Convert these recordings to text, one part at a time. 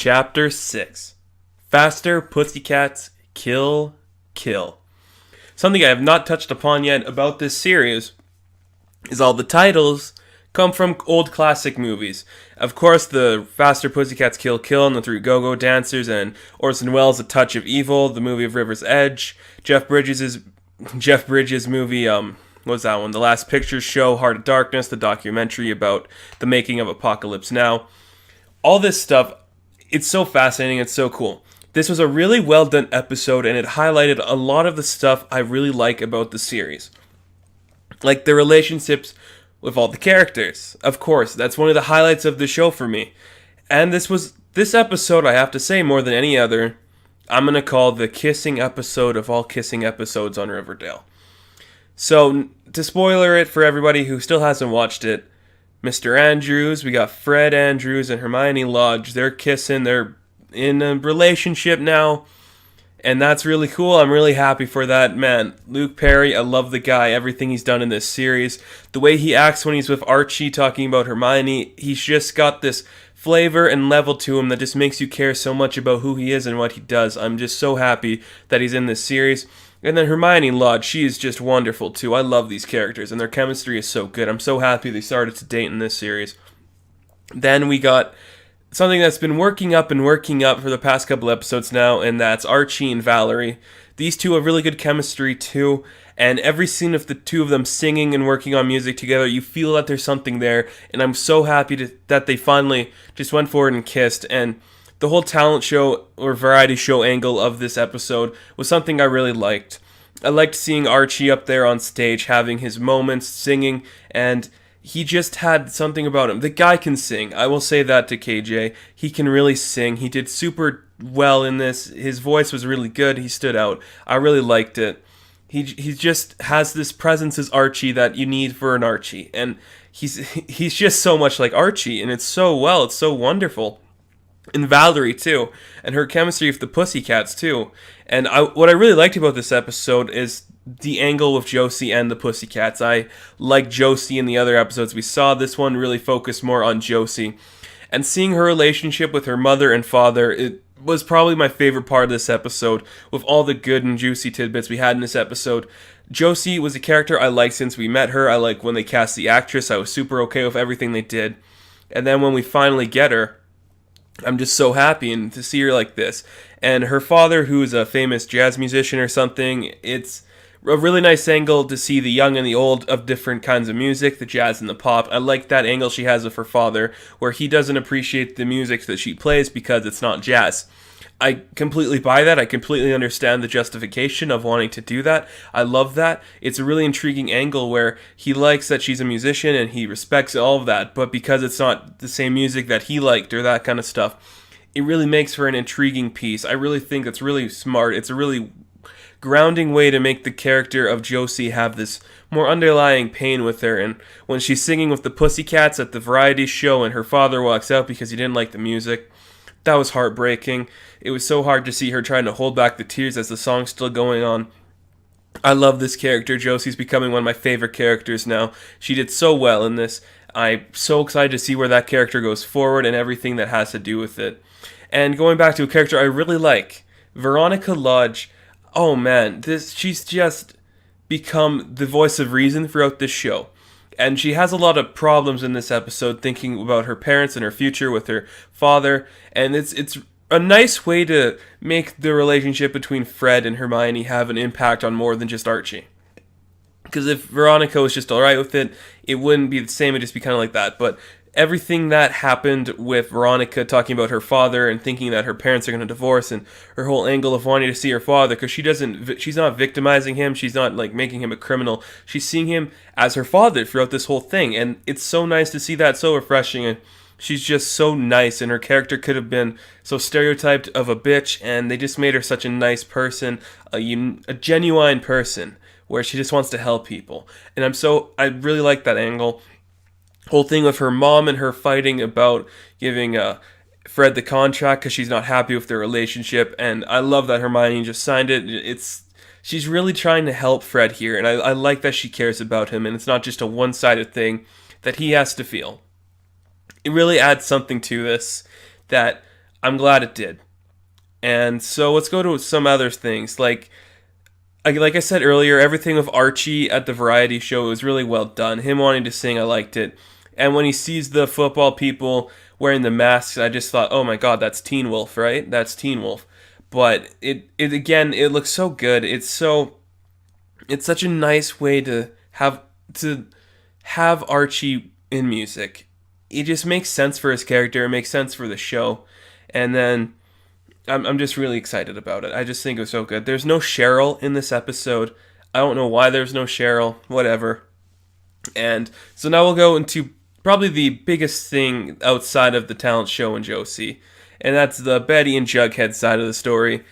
Chapter 6 Faster Pussycats Kill Kill. Something I have not touched upon yet about this series is all the titles come from old classic movies. Of course, the Faster Pussycats Kill Kill and the Three Go-Go Dancers and Orson Welles' A Touch of Evil, the movie of River's Edge, Jeff Bridges' movie, what was that one? The Last Pictures Show, Heart of Darkness, the documentary about the making of Apocalypse Now. All this stuff, it's so fascinating, it's so cool. This was a really well done episode, and it highlighted a lot of the stuff I really like about the series. Like the relationships with all the characters. Of course, that's one of the highlights of the show for me. And this episode, I have to say, more than any other, I'm going to call the kissing episode of all kissing episodes on Riverdale. So, to spoiler it for everybody who still hasn't watched it, Mr. Andrews, we got Fred Andrews and Hermione Lodge. They're kissing. They're in a relationship now. And that's really cool. I'm really happy for that. Man, Luke Perry, I love the guy. Everything he's done in this series. The way he acts when he's with Archie talking about Hermione. He's just got this flavor and level to him that just makes you care so much about who he is and what he does. I'm just so happy that he's in this series. And then Hermione Lodge, she is just wonderful too. I love these characters, and their chemistry is so good. I'm so happy they started to date in this series. Then we got something that's been working up for the past couple episodes now, and that's Archie and Valerie. These two have really good chemistry too, and every scene of the two of them singing and working on music together, you feel that there's something there, and I'm so happy that they finally just went forward and kissed. And the whole talent show or variety show angle of this episode was something I really liked. I liked seeing Archie up there on stage having his moments singing, and he just had something about him. The guy can sing. I will say that to KJ. He can really sing. He did super well in this. His voice was really good. He stood out. I really liked it. He just has this presence as Archie that you need for an Archie, and he's just so much like Archie, and it's so wonderful. And Valerie too, and her chemistry with the Pussycats too. And what I really liked about this episode is the angle with Josie and the Pussycats. I like Josie in the other episodes we saw. This one really focused more on Josie. And seeing her relationship with her mother and father, it was probably my favorite part of this episode, with all the good and juicy tidbits we had in this episode. Josie was a character I liked since we met her. I liked when they cast the actress. I was super okay with everything they did. And then when we finally get her, I'm just so happy and to see her like this. And her father, who's a famous jazz musician or something, it's a really nice angle to see the young and the old of different kinds of music, the jazz and the pop. I like that angle she has with her father, where he doesn't appreciate the music that she plays because it's not jazz. I completely buy that. I completely understand the justification of wanting to do that. I love that. It's a really intriguing angle where he likes that she's a musician and he respects all of that, but because it's not the same music that he liked or that kind of stuff, it really makes for an intriguing piece. I really think that's really smart. It's a really grounding way to make the character of Josie have this more underlying pain with her. And when she's singing with the Pussycats at the variety show and her father walks out because he didn't like the music, that was heartbreaking. It was so hard to see her trying to hold back the tears as the song's still going on. I love this character. Josie's becoming one of my favorite characters now. She did so well in this. I'm so excited to see where that character goes forward and everything that has to do with it. And going back to a character I really like, Veronica Lodge. Oh man, she's just become the voice of reason throughout this show. And she has a lot of problems in this episode, thinking about her parents and her future with her father. And it's a nice way to make the relationship between Fred and Hermione have an impact on more than just Archie. Because if Veronica was just alright with it, it wouldn't be the same, it'd just be kind of like that. But everything that happened with Veronica talking about her father and thinking that her parents are going to divorce, and her whole angle of wanting to see her father, because she's not victimizing him, she's not like making him a criminal, she's seeing him as her father throughout this whole thing, and it's so nice to see that, so refreshing. And she's just so nice, and her character could have been so stereotyped of a bitch, and they just made her such a nice person, a genuine person, where she just wants to help people. And I really like that angle. Whole thing with her mom and her fighting about giving Fred the contract because she's not happy with their relationship, and I love that Hermione just signed it. She's really trying to help Fred here, and I like that she cares about him, and it's not just a one-sided thing that he has to feel. It really adds something to this that I'm glad it did. And so let's go to some other things. Like I said earlier, everything with Archie at the variety show was really well done. Him wanting to sing, I liked it. And when he sees the football people wearing the masks, I just thought, oh my god, that's Teen Wolf, right? That's Teen Wolf. But it looks so good. It's such a nice way to have Archie in music. It just makes sense for his character. It makes sense for the show. And then I'm just really excited about it. I just think it was so good. There's no Cheryl in this episode. I don't know why there's no Cheryl. Whatever. And so now we'll go into probably the biggest thing outside of the talent show and Josie. And that's the Betty and Jughead side of the story.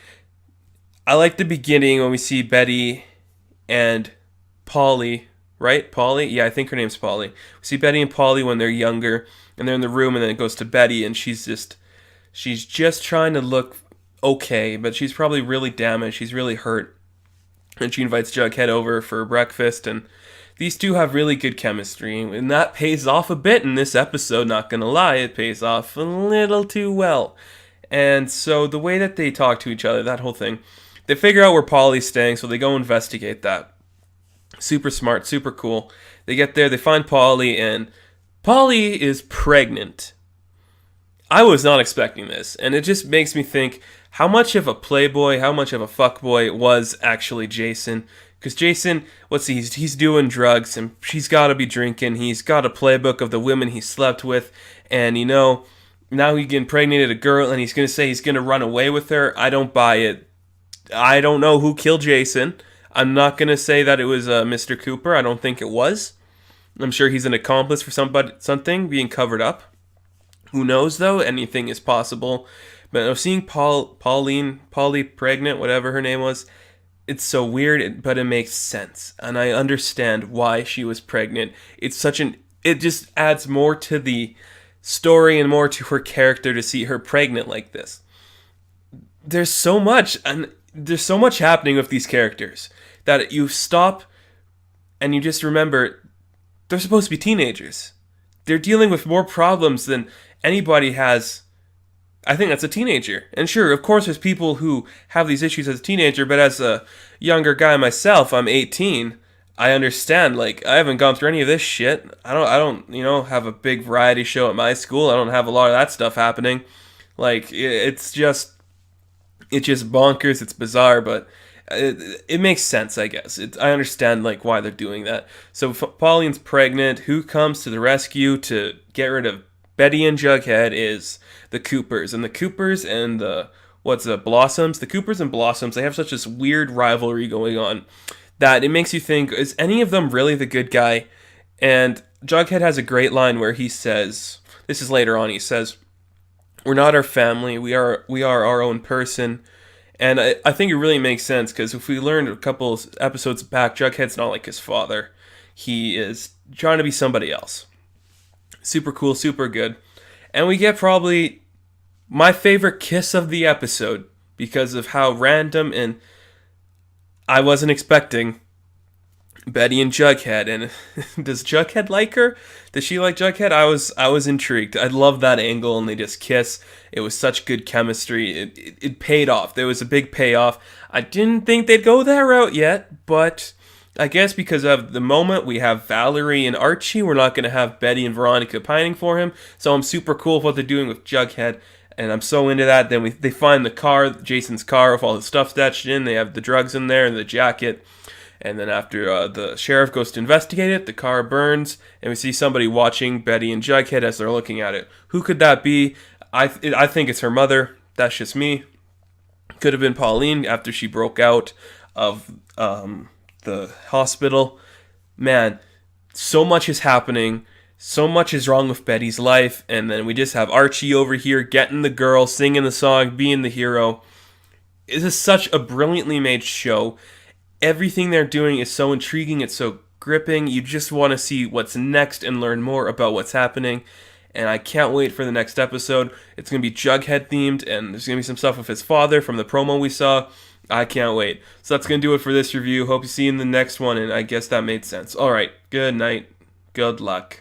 I like the beginning when we see Betty and Polly, right? Polly? Yeah, I think her name's Polly. We see Betty and Polly when they're younger, and they're in the room, and then it goes to Betty, and she's just trying to look okay, but she's probably really damaged. She's really hurt. And she invites Jughead over for breakfast, and these two have really good chemistry, and that pays off a bit in this episode, not gonna lie. It pays off a little too well. And so the way that they talk to each other, that whole thing, they figure out where Polly's staying, so they go investigate that. Super smart, super cool. They get there, they find Polly, and Polly is pregnant. I was not expecting this, and it just makes me think how much of a playboy, how much of a fuckboy was actually Jason. Because Jason, he's doing drugs, and she's got to be drinking. He's got a playbook of the women he slept with, and now he impregnated a girl, and he's going to say he's going to run away with her. I don't buy it. I don't know who killed Jason. I'm not going to say that it was Mr. Cooper. I don't think it was. I'm sure he's an accomplice for something being covered up. Who knows, though? Anything is possible. But seeing Polly pregnant, whatever her name was, it's so weird, but it makes sense. And I understand why she was pregnant. It just adds more to the story and more to her character to see her pregnant like this. There's so much happening with these characters that you stop and you just remember they're supposed to be teenagers. They're dealing with more problems than anybody has. I think that's a teenager. And sure, of course, there's people who have these issues as a teenager, but as a younger guy myself, I'm 18. I understand, I haven't gone through any of this shit. I don't, have a big variety show at my school. I don't have a lot of that stuff happening. It's just bonkers. It's bizarre, but it makes sense, I guess. I understand, why they're doing that. So Pauline's pregnant. Who comes to the rescue to get rid of Betty and Jughead is the Coopers. And the Coopers and Blossoms? The Coopers and Blossoms, they have such this weird rivalry going on that it makes you think, is any of them really the good guy? And Jughead has a great line where he says, this is later on, he says, "We're not our family, we are our own person." And I think it really makes sense, because if we learned a couple episodes back, Jughead's not like his father. He is trying to be somebody else. Super cool, super good. And we get probably my favorite kiss of the episode because of how random, and I wasn't expecting Betty and Jughead. And does Jughead like her? Does she like Jughead? I was intrigued. I love that angle, and they just kiss. It was such good chemistry. It paid off. There was a big payoff. I didn't think they'd go that route yet, but I guess because of the moment we have Valerie and Archie, we're not going to have Betty and Veronica pining for him. So I'm super cool with what they're doing with Jughead, and I'm so into that. Then they find the car, Jason's car, with all his stuff stashed in. They have the drugs in there and the jacket. And then after the sheriff goes to investigate it, the car burns, and we see somebody watching Betty and Jughead as they're looking at it. Who could that be? I think it's her mother. That's just me. Could have been Pauline after she broke out of the hospital. Man, so much is happening. So much is wrong with Betty's life. And then we just have Archie over here getting the girl, singing the song, being the hero. This is such a brilliantly made show. Everything they're doing is so intriguing. It's so gripping. You just want to see what's next and learn more about what's happening. And I can't wait for the next episode. It's going to be Jughead themed, and there's going to be some stuff with his father from the promo we saw. I can't wait. So that's going to do it for this review. Hope you see you in the next one, and I guess that made sense. Alright, good night. Good luck.